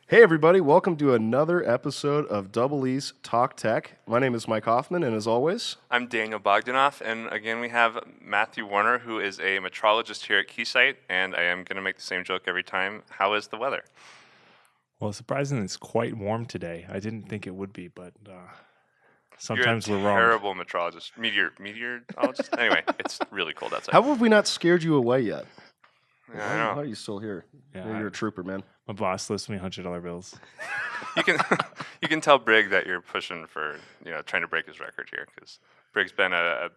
Hey everybody, welcome to another episode of EEs Talk Tech. My name is Mike Hoffman, and as always, I'm Daniel Bogdanoff, and again we have Matthew Woerner, who is a metrologist here at Keysight, and I am going to make the same joke every time. How is the weather? Well, surprisingly, it's quite warm today. I didn't think it would be, but sometimes You're we're a wrong. terrible metrologist. Meteorologist? Anyway, it's really cold outside. how have we not scared you away yet? Yeah, I know. How are you still here? Yeah, You're a trooper, man. My boss lifts me $100 bills. You can tell Brig that you're pushing for, trying to break his record here, because Brig's been a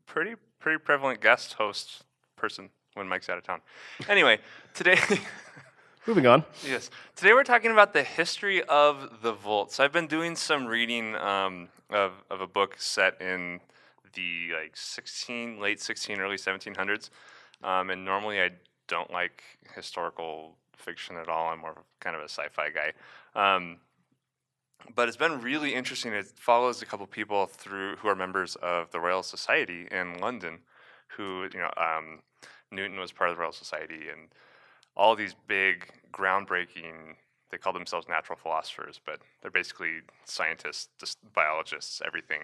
pretty prevalent guest host person when Mike's out of town. Anyway, today... Moving on. Yes. Today we're talking about the history of the volt. So I've been doing some reading of a book set in the late 16, early 1700s. And normally I don't like historical fiction at all. I'm more of kind of a sci-fi guy. But it's been really interesting. It follows a couple people who are members of the Royal Society in London, who, Newton was part of the Royal Society, and all these big, groundbreaking, they call themselves natural philosophers, but they're basically scientists, just biologists, everything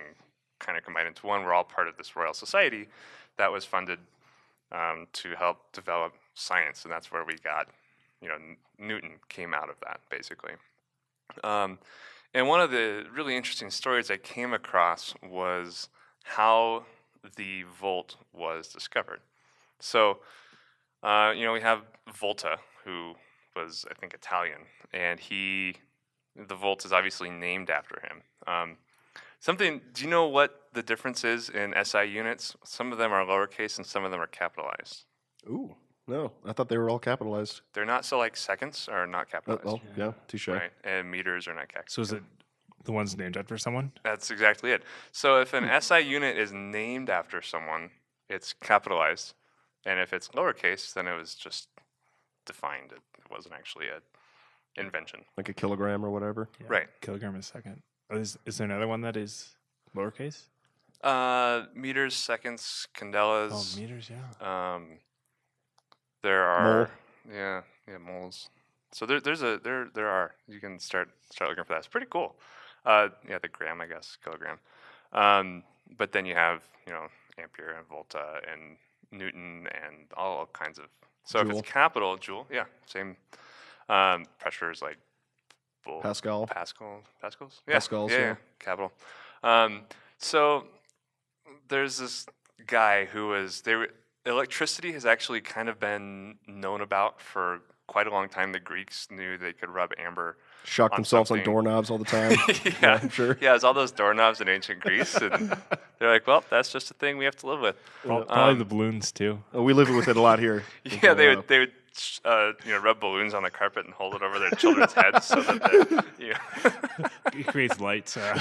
kind of combined into one. We're all part of this Royal Society that was funded to help develop science, and that's where we got, Newton came out of that, basically. And one of the really interesting stories I came across was how the volt was discovered. So, we have Volta, who was, I think, Italian, and the volt is obviously named after him. Do you know what the difference is in SI units? Some of them are lowercase and some of them are capitalized. Ooh, no, I thought they were all capitalized. They're not, so like seconds are not capitalized. Oh, yeah, touche. Right, and meters are not capitalized. So is it the one's named after someone? That's exactly it. So if an SI unit is named after someone, it's capitalized. And if it's lowercase, then it was just defined. It wasn't actually an invention. Like a kilogram or whatever? Yeah, Right. Kilogram a second. Oh, is there another one that is lowercase? Meters, seconds, candelas. Oh, meters, yeah. There are Mole. moles. So there are. You can start looking for that. It's pretty cool. The gram, I guess, kilogram. But then you have ampere and volta and Newton and all kinds of. So Joule. if it's capital, joule, yeah, same. Pressures like Pascal. Pascals, yeah, Pascals, yeah. capital. So there's this guy electricity has actually kind of been known about for quite a long time. The Greeks knew they could rub amber. Shock themselves on doorknobs all the time. Yeah, I'm sure. Yeah, it's all those doorknobs in ancient Greece, and they're like, well, that's just a thing we have to live with. Probably the balloons, too. Oh, we live with it a lot here. Yeah, they would rub balloons on the carpet and hold it over their children's heads so that It creates lights. Yeah.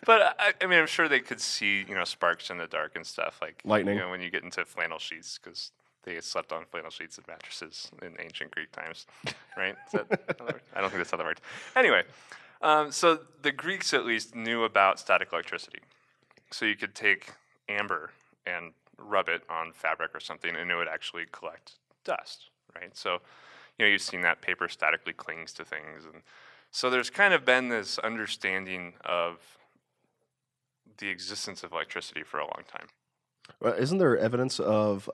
But I'm sure they could see sparks in the dark and stuff, like Lightning. when you get into flannel sheets, because they slept on flannel sheets and mattresses in ancient Greek times, right? Is that how that works? I don't think that's how that worked. Anyway, so the Greeks at least knew about static electricity. So you could take amber and rub it on fabric or something, and it would actually collect dust, right? So, you've seen that paper statically clings to things. And so there's kind of been this understanding of the existence of electricity for a long time. Isn't there evidence of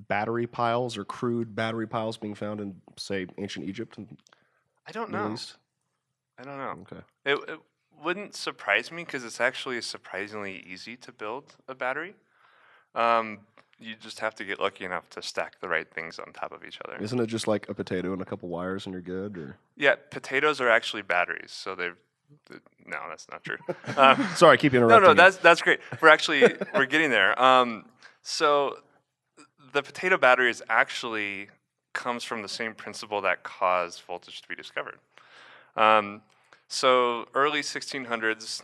battery piles or crude battery piles being found in, say, ancient Egypt and I don't Middle know. East? I don't know. Okay. It wouldn't surprise me because it's actually surprisingly easy to build a battery. You just have to get lucky enough to stack the right things on top of each other. Isn't it just like a potato and a couple wires and you're good? Or Yeah, potatoes are actually batteries, so no, that's not true. sorry, I keep interrupting. No, that's great. We're getting there. So the potato battery comes from the same principle that caused voltage to be discovered. So early 1600s,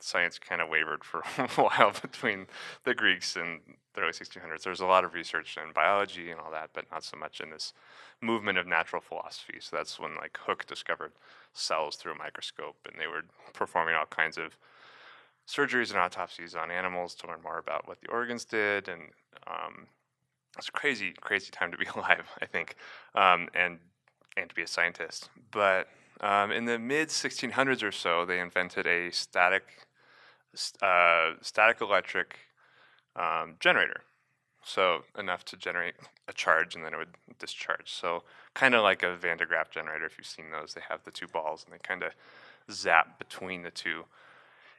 science kind of wavered for a while between the Greeks and the early 1600s. There was a lot of research in biology and all that, but not so much in this movement of natural philosophy. So that's when Hooke discovered cells through a microscope, and they were performing all kinds of surgeries and autopsies on animals to learn more about what the organs did, and it's a crazy time to be alive, I think. And and to be a scientist. But in the mid 1600s or so, they invented a static electric generator. So enough to generate a charge and then it would discharge. So kind of like a Van de Graaff generator, if you've seen those. They have the two balls and they kind of zap between the two.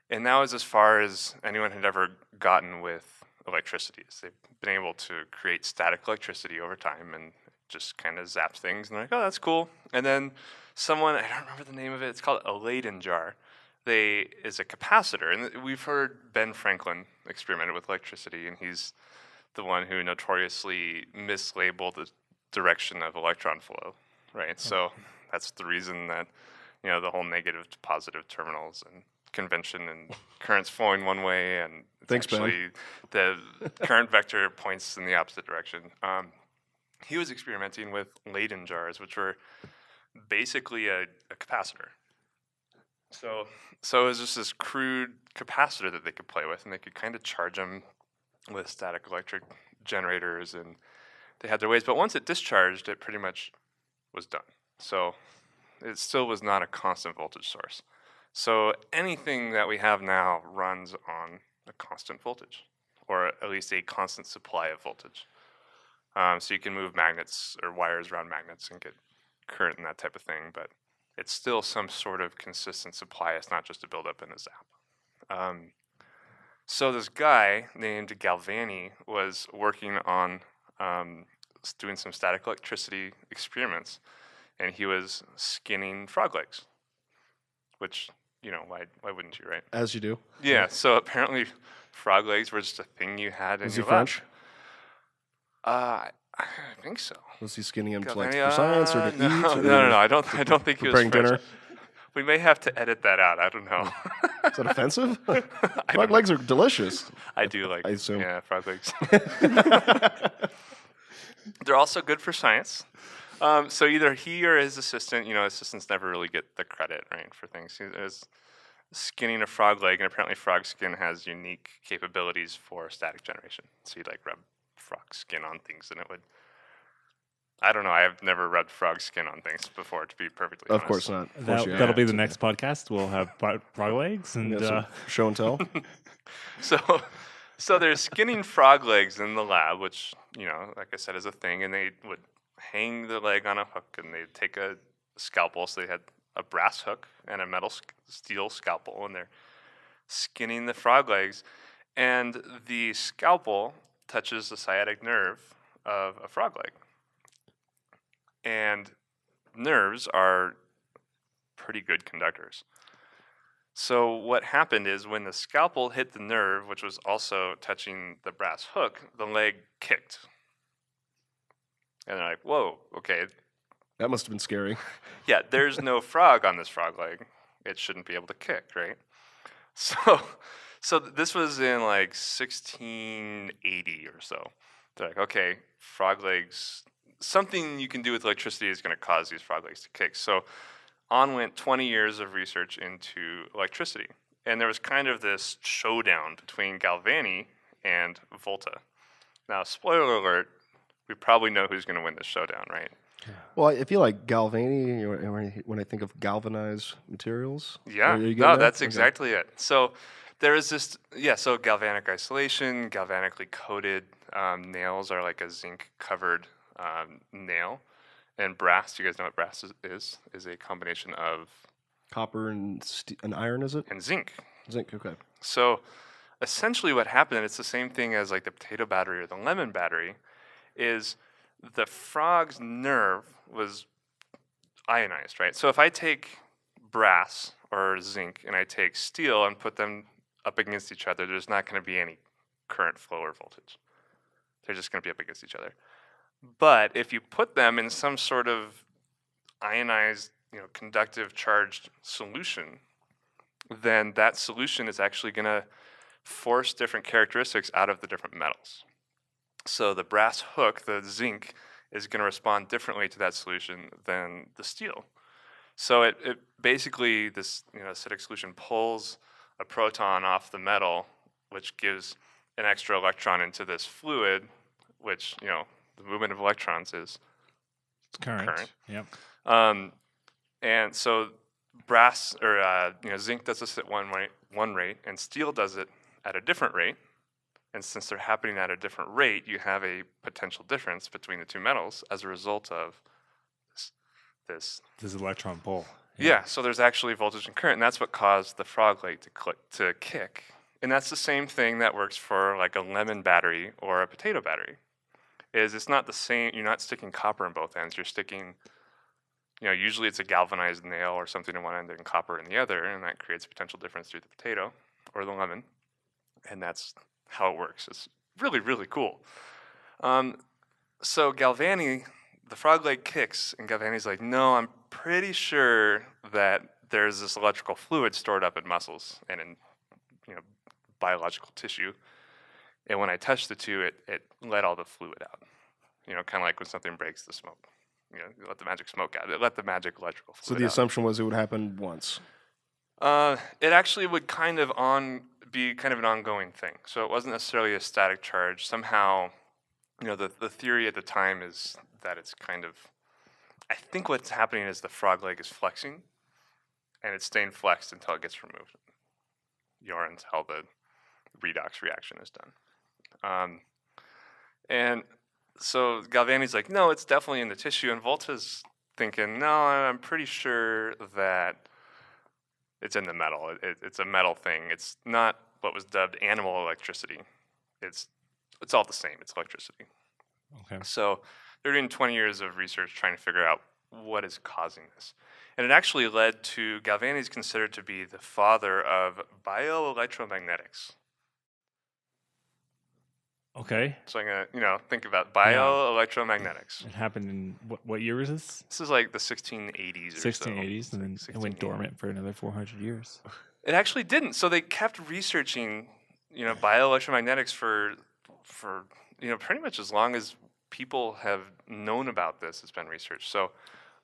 And that was as far as anyone had ever gotten with electricity. They've been able to create static electricity over time and just kind of zaps things. And they're like, oh, that's cool. And then someone, I don't remember the name of it, it's called a Leiden jar. Is a capacitor. And we've heard Ben Franklin experimented with electricity, and he's the one who notoriously mislabeled the direction of electron flow, right? So that's the reason that, the whole negative to positive terminals and convention and currents flowing one way, and Thanks, actually the current vector points in the opposite direction. He was experimenting with Leiden jars, which were basically a capacitor. So it was just this crude capacitor that they could play with, and they could kind of charge them with static electric generators, and they had their ways. But once it discharged, it pretty much was done. So it still was not a constant voltage source. So anything that we have now runs on a constant voltage, or at least a constant supply of voltage. So you can move magnets or wires around magnets and get current and that type of thing, but it's still some sort of consistent supply. It's not just a buildup and a zap. So this guy named Galvani was working on doing some static electricity experiments, and he was skinning frog legs, which, why wouldn't you, right? As you do. Yeah, so apparently frog legs were just a thing you had in Was your he French? lab. I think so. Was he skinning him to Galvani, for science or to no, eat? Or no. I don't think he was preparing French. dinner? We may have to edit that out. I don't know. Is that offensive? I Frog don't legs are delicious. I do like, I assume. yeah, frog legs. They're also good for science. So either he or his assistant, assistants never really get the credit, right, for things. He was skinning a frog leg, and apparently frog skin has unique capabilities for static generation. So you'd rub frog skin on things, and it would. I don't know. I have never rubbed frog skin on things before, to be perfectly honest. Of course not. Of course you That'll have. be the next podcast. We'll have frog legs and Yeah, some show and tell. So they're skinning frog legs in the lab, which, like I said, is a thing, and they would hang the leg on a hook, and they'd take a scalpel. So they had a brass hook and a metal steel scalpel, and they're skinning the frog legs, and the scalpel touches the sciatic nerve of a frog leg. And nerves are pretty good conductors. So what happened is when the scalpel hit the nerve, which was also touching the brass hook, the leg kicked. And they're like, whoa, okay. That must have been scary. Yeah, there's no frog on this frog leg. It shouldn't be able to kick, right? So this was in 1680 or so. They're like, okay, frog legs, something you can do with electricity is going to cause these frog legs to kick. So on went 20 years of research into electricity. And there was kind of this showdown between Galvani and Volta. Now, spoiler alert, we probably know who's going to win this showdown, right? Well, I feel like Galvani, when I think of galvanized materials. Yeah, Are you getting no, that? that's Okay. exactly it. So there is this, so galvanic isolation, galvanically coated nails are like a zinc covered nail. And brass, do you guys know what brass is? Is a combination of Copper and iron, is it? and zinc. Zinc, okay. So essentially what happened, and it's the same thing as the potato battery or the lemon battery, is the frog's nerve was ionized, right? So if I take brass or zinc and I take steel and put them up against each other, there's not going to be any current flow or voltage. They're just going to be up against each other. But if you put them in some sort of ionized, conductive charged solution, then that solution is actually going to force different characteristics out of the different metals. So the brass hook, the zinc, is going to respond differently to that solution than the steel. So it basically, this acidic solution pulls a proton off the metal, which gives an extra electron into this fluid, which, the movement of electrons is Current. Yep. And so brass or zinc does this at one rate, and steel does it at a different rate. And since they're happening at a different rate, you have a potential difference between the two metals as a result of this. This electron pull. Yeah. So there's actually voltage and current, and that's what caused the frog leg to kick. And that's the same thing that works for like a lemon battery or a potato battery. It's not the same. You're not sticking copper in both ends. You're sticking, usually it's a galvanized nail or something in one end and copper in the other, and that creates a potential difference through the potato or the lemon. And that's how it works. It's really, really cool. So Galvani, the frog leg kicks, and Galvani's like, no, I'm pretty sure that there's this electrical fluid stored up in muscles and in biological tissue. And when I touched the two, it let all the fluid out. Kind of like when something breaks the smoke. You let the magic smoke out. It let the magic electrical fluid out. So the assumption was it would happen once. It actually would be kind of an ongoing thing. So it wasn't necessarily a static charge. Somehow, the theory at the time is that it's kind of, I think what's happening is the frog leg is flexing, and it's staying flexed until it gets removed, or until the redox reaction is done. And so Galvani's like, no, it's definitely in the tissue, and Volta's thinking, no, I'm pretty sure that it's in the metal. It's a metal thing. It's not what was dubbed animal electricity. It's all the same. It's electricity. Okay. So they're doing 20 years of research trying to figure out what is causing this. And it actually led to Galvani's considered to be the father of bioelectromagnetics. Okay. So I'm going to think about bioelectromagnetics. It happened in what year was this? This is like the 1680s or 1680s, and then it went dormant for another 400 years. It actually didn't. So they kept researching, bioelectromagnetics for pretty much as long as people have known about this. It's been researched. So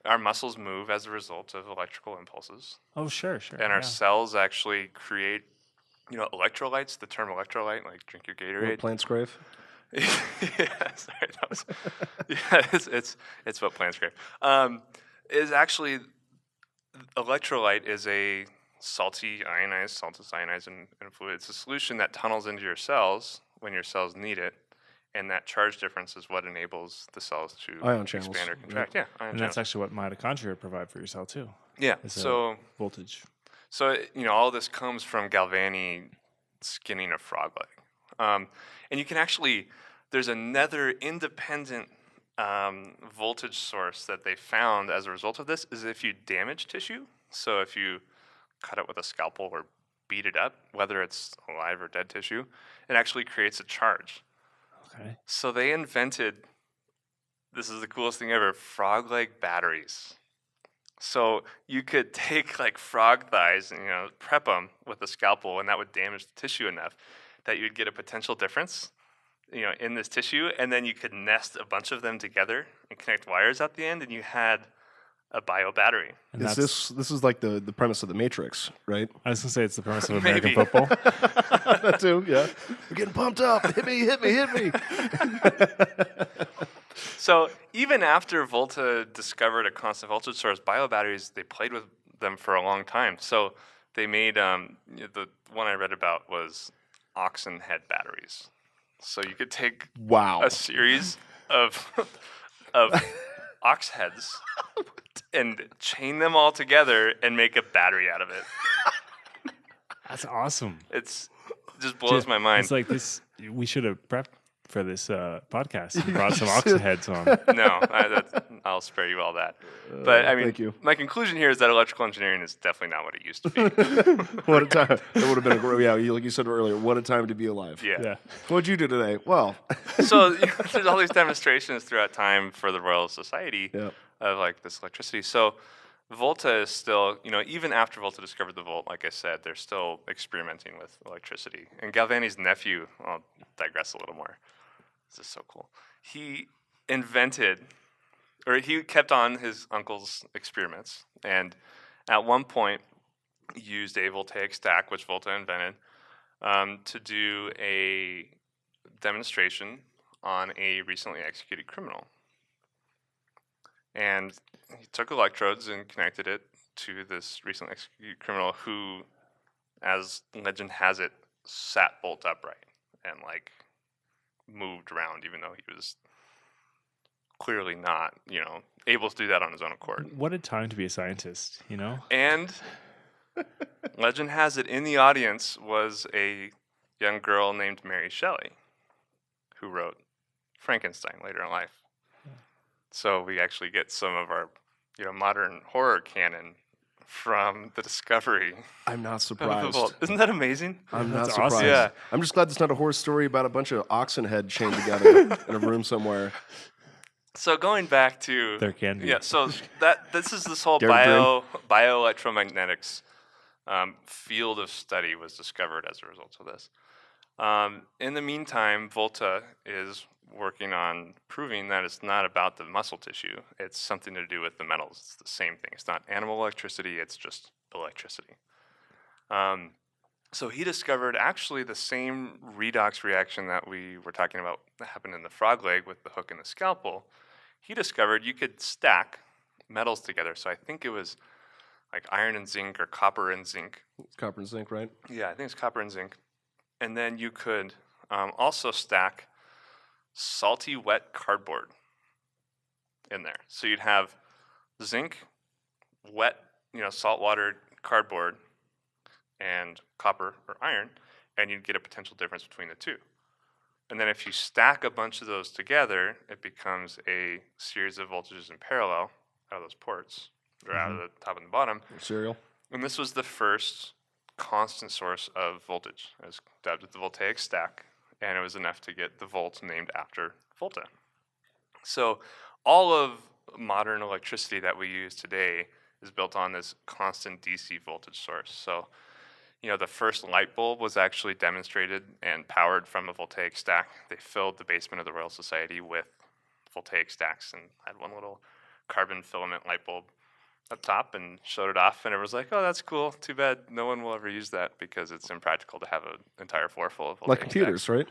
our muscles move as a result of electrical impulses. Oh, sure. And our cells actually create, electrolytes. The term electrolyte, like drink your Gatorade. Plants crave. Yeah, sorry, that was, it's what plants crave. Is actually electrolyte is a salty ionized in fluid. It's a solution that tunnels into your cells when your cells need it, and that charge difference is what enables the cells to Ion channels. expand or contract. Yeah, ion and channels. that's actually what mitochondria provide for your cell too. Yeah. Is So voltage. So all this comes from Galvani skinning a frog leg. And you can actually, there's another independent voltage source that they found as a result of this is if you damage tissue. So if you cut it with a scalpel or beat it up, whether it's alive or dead tissue, it actually creates a charge. Okay. So they invented, this is the coolest thing ever, frog leg batteries. So you could take like frog thighs and prep them with a scalpel, and that would damage the tissue enough that you'd get a potential difference, in this tissue, and then you could nest a bunch of them together and connect wires at the end, and you had a bio battery. And This is like the premise of the Matrix, right? I was gonna say it's the premise of American Maybe. football. That too, yeah. We're getting pumped up. Hit me. So even after Volta discovered a constant voltage source, bio batteries, they played with them for a long time. So they made, the one I read about was oxen head batteries. So you could take a series of ox heads and chain them all together and make a battery out of it. That's awesome. It just blows my mind. It's like this. We should have prepped for this podcast and brought some ox heads on. No, I'll spare you all that. But I mean, thank you. My conclusion here is that electrical engineering is definitely not what it used to be. What a time. It would have been a great, like you said earlier, what a time to be alive. Yeah. What'd you do today? Well. So there's all these demonstrations throughout time for the Royal Society Yep. of like this electricity. So Volta is still, even after Volta discovered the volt, like I said, they're still experimenting with electricity. And Galvani's nephew, I'll digress a little more. This is so cool. He kept on his uncle's experiments, and at one point used a voltaic stack, which Volta invented, to do a demonstration on a recently executed criminal. And he took electrodes and connected it to this recently executed criminal who, as legend has it, sat bolt upright and like moved around, even though he was clearly not, able to do that on his own accord. What a time to be a scientist, you know? And legend has it, in the audience was a young girl named Mary Shelley, who wrote Frankenstein later in life. So we actually get some of our, modern horror canon from the discovery. I'm not of the surprised. vault. Isn't that amazing? I'm not That's surprised. awesome. Yeah. I'm just glad it's not a horror story about a bunch of oxen head chained together in a room somewhere. So going back to There can be. Yeah, so this is this whole Dare to bioelectromagnetics field of study was discovered as a result of this. In the meantime, Volta is working on proving that it's not about the muscle tissue. It's something to do with the metals. It's the same thing. It's not animal electricity. It's just electricity. So he discovered actually the same redox reaction that we were talking about that happened in the frog leg with the hook and the scalpel. He discovered you could stack metals together. So I think it was like iron and zinc or copper and zinc. It's copper and zinc, right? Yeah, I think it's copper and zinc. And then you could also stack salty wet cardboard in there. So you'd have zinc, wet, saltwater cardboard, and copper or iron, and you'd get a potential difference between the two. And then if you stack a bunch of those together, it becomes a series of voltages in parallel out of those ports, or out of the top and the bottom. Cereal. And this was the first constant source of voltage. It was dubbed the Voltaic stack, and it was enough to get the volt named after Volta. So all of modern electricity that we use today is built on this constant DC voltage source. So, the first light bulb was actually demonstrated and powered from a voltaic stack. They filled the basement of the Royal Society with voltaic stacks and had one little carbon filament light bulb up top and showed it off, and everyone was like, oh, that's cool. Too bad no one will ever use that because it's impractical to have an entire floor full of voltaic Like computers, stacks.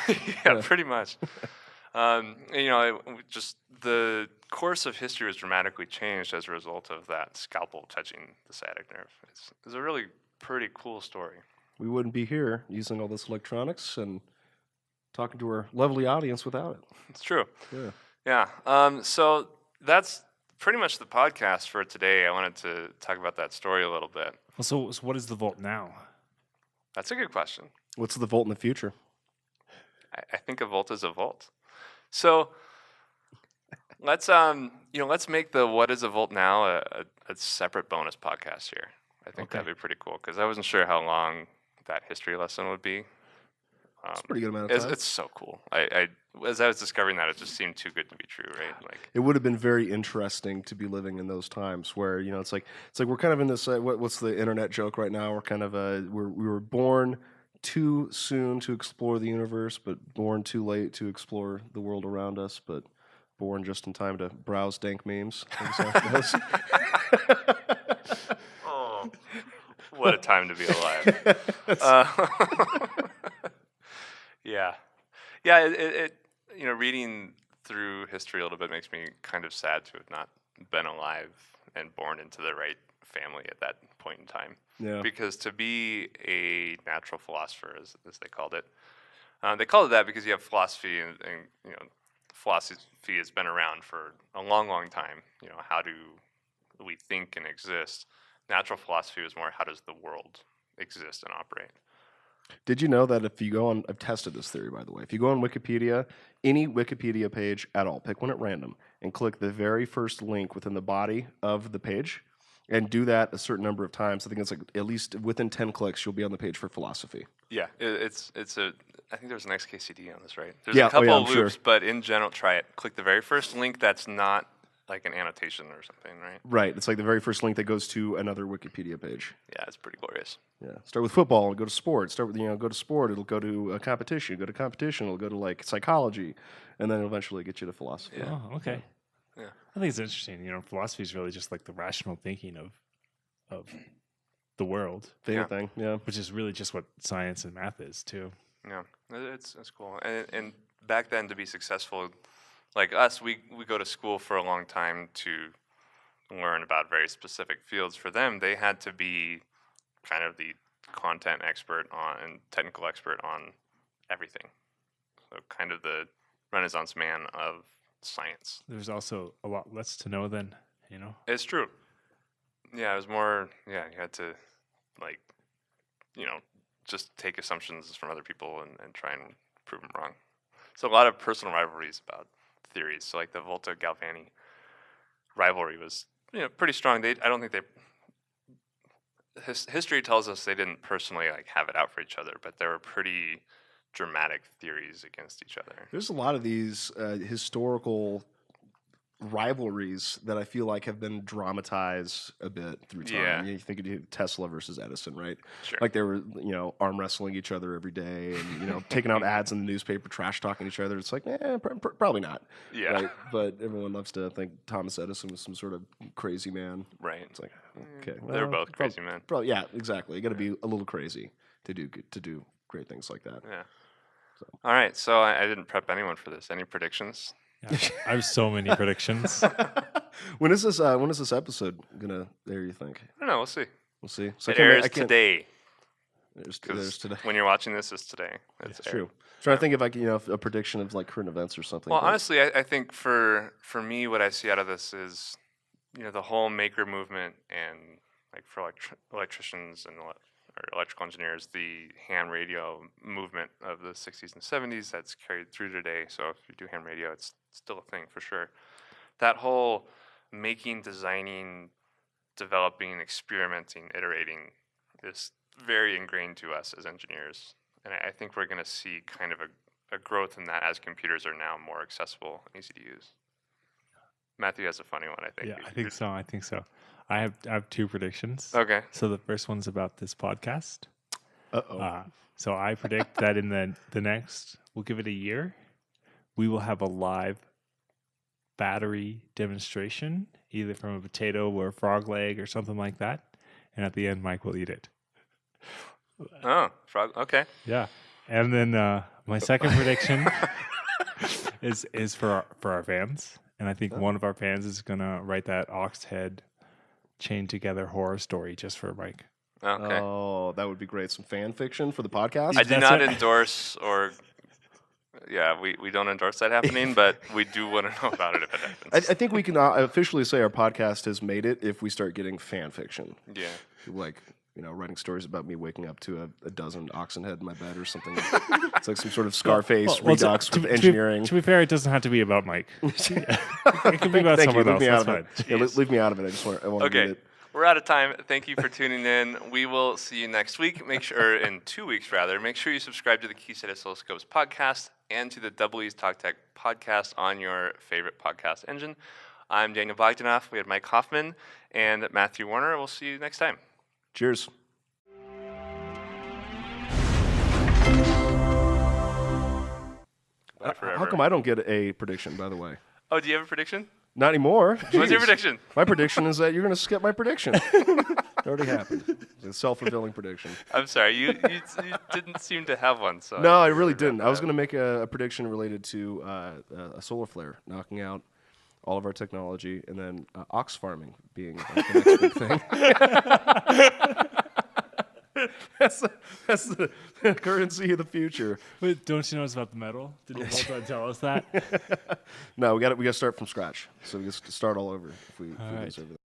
right? Yeah, pretty much. Just the course of history was dramatically changed as a result of that scalpel touching the sciatic nerve. It's a really pretty cool story. We wouldn't be here using all this electronics and talking to our lovely audience without it. It's true. Yeah. Yeah. So that's pretty much the podcast for today. I wanted to talk about that story a little bit. Well, so what is the Volt now? That's a good question. What's the volt in the future? I think a volt is a volt. So let's make the what is a volt now a separate bonus podcast here. I think Okay. that'd be pretty cool because I wasn't sure how long that history lesson would be. It's a pretty good amount of time. It's so cool. I as I was discovering that, it just seemed too good to be true, right? Like It would have been very interesting to be living in those times where it's like we're kind of in this what's the internet joke right now? We're kind of we were born too soon to explore the universe, but born too late to explore the world around us, but born just in time to browse dank memes. oh, what a time to be alive. Yeah. It reading through history a little bit makes me kind of sad to have not been alive and born into the right family at that point in time. Yeah. Because to be a natural philosopher, as they called it that because you have philosophy and philosophy has been around for a long, long time. How do we think and exist? Natural philosophy was more how does the world exist and operate? Did you know that if you go on, I've tested this theory, by the way, if you go on Wikipedia, any Wikipedia page at all, pick one at random, and click the very first link within the body of the page, and do that a certain number of times, I think it's like at least within 10 clicks, you'll be on the page for philosophy. Yeah, I think there's an XKCD on this, right? There's Yeah, a couple I'm of sure. loops, but in general, try it. Click the very first link that's not like an annotation or something, right? Right. It's like the very first link that goes to another Wikipedia page. Yeah, it's pretty glorious. Yeah. Start with football and go to sport. Start with, go to sport. It'll go to a competition. Go to competition. It'll go to like psychology. And then eventually get you to philosophy. Yeah. Oh, okay. Yeah. I think it's interesting. Philosophy is really just like the rational thinking of the world, Thing. Yeah. which is really just what science and math is too. Yeah, it's cool. And back then, to be successful, like us, we go to school for a long time to learn about very specific fields. For them, they had to be kind of the content expert on and technical expert on everything. So kind of the Renaissance man of science. There's also a lot less to know than, you know. It's true. Yeah, it was more, you had to, like, just take assumptions from other people and try and prove them wrong. So a lot of personal rivalries about theories. So like the Volta Galvani rivalry was, pretty strong. I don't think history tells us they didn't personally like have it out for each other, but there were pretty dramatic theories against each other. There's a lot of these historical rivalries that I feel like have been dramatized a bit through time. Yeah. You think of Tesla versus Edison, right? Sure. Like they were, arm wrestling each other every day and, taking out ads in the newspaper, trash talking each other. It's like, probably not. Yeah. Right? But everyone loves to think Thomas Edison was some sort of crazy man. Right. It's like, okay. They were both crazy men. Probably, yeah, exactly. You got to be a little crazy to do great things like that. Yeah. All right. So I didn't prep anyone for this. Any predictions? Yeah, I have so many predictions. When is this episode gonna air, you think? I don't know. We'll see. We'll see. So It airs today. There's 'Cause today. when you're watching this, it's today. It's true. Trying to think if I can, a prediction of like current events or something. Well, but- honestly, I think for me, what I see out of this is, the whole maker movement and like for electricians and or electrical engineers, the ham radio movement of the 60s and 70s that's carried through today. So if you do ham radio, it's still a thing for sure. That whole making, designing, developing, experimenting, iterating is very ingrained to us as engineers. And I think we're going to see kind of a growth in that as computers are now more accessible and easy to use. Matthew has a funny one, I think. Yeah, I think so. I have two predictions. Okay. So the first one's about this podcast. Uh-oh. So I predict that in the next, we'll give it a year, we will have a live battery demonstration, either from a potato or a frog leg or something like that. And at the end, Mike will eat it. Oh, frog. Okay. Yeah. And then my second prediction is for our fans. And I think one of our fans is going to write that ox head chained together horror story just for Mike. Okay. Oh, that would be great. Some fan fiction for the podcast. I do not endorse or... Yeah, we don't endorse that happening, but we do want to know about it if it happens. I think we can officially say our podcast has made it if we start getting fan fiction. Yeah. Like, writing stories about me waking up to a dozen oxen head in my bed or something. It's like some sort of Scarface redux with engineering. To be fair, it doesn't have to be about Mike. It can be about someone else. That's fine. Yeah, leave me out of it. I want to read it. We're out of time. Thank you for tuning in. We will see you next week. Or in 2 weeks, rather. Make sure you subscribe to the Keysight Oscilloscopes podcast and to the EEs Talk Tech podcast on your favorite podcast engine. I'm Daniel Bogdanoff. We had Mike Hoffman and Matthew Woerner. We'll see you next time. Cheers. How come I don't get a prediction, by the way? Oh, do you have a prediction? Not anymore. What's your Jeez. prediction? My prediction is that you're going to skip my prediction. It already happened. It's a self-fulfilling prediction. I'm sorry. You didn't seem to have one. So No, I really didn't. I was going to make a prediction related to a solar flare knocking out all of our technology, and then ox farming being the next big thing. That's the currency of the future. But don't you know it's about the metal? Didn't Volta tell us that? No, we got to start from scratch. So we got to start all over if we All right. deserve it.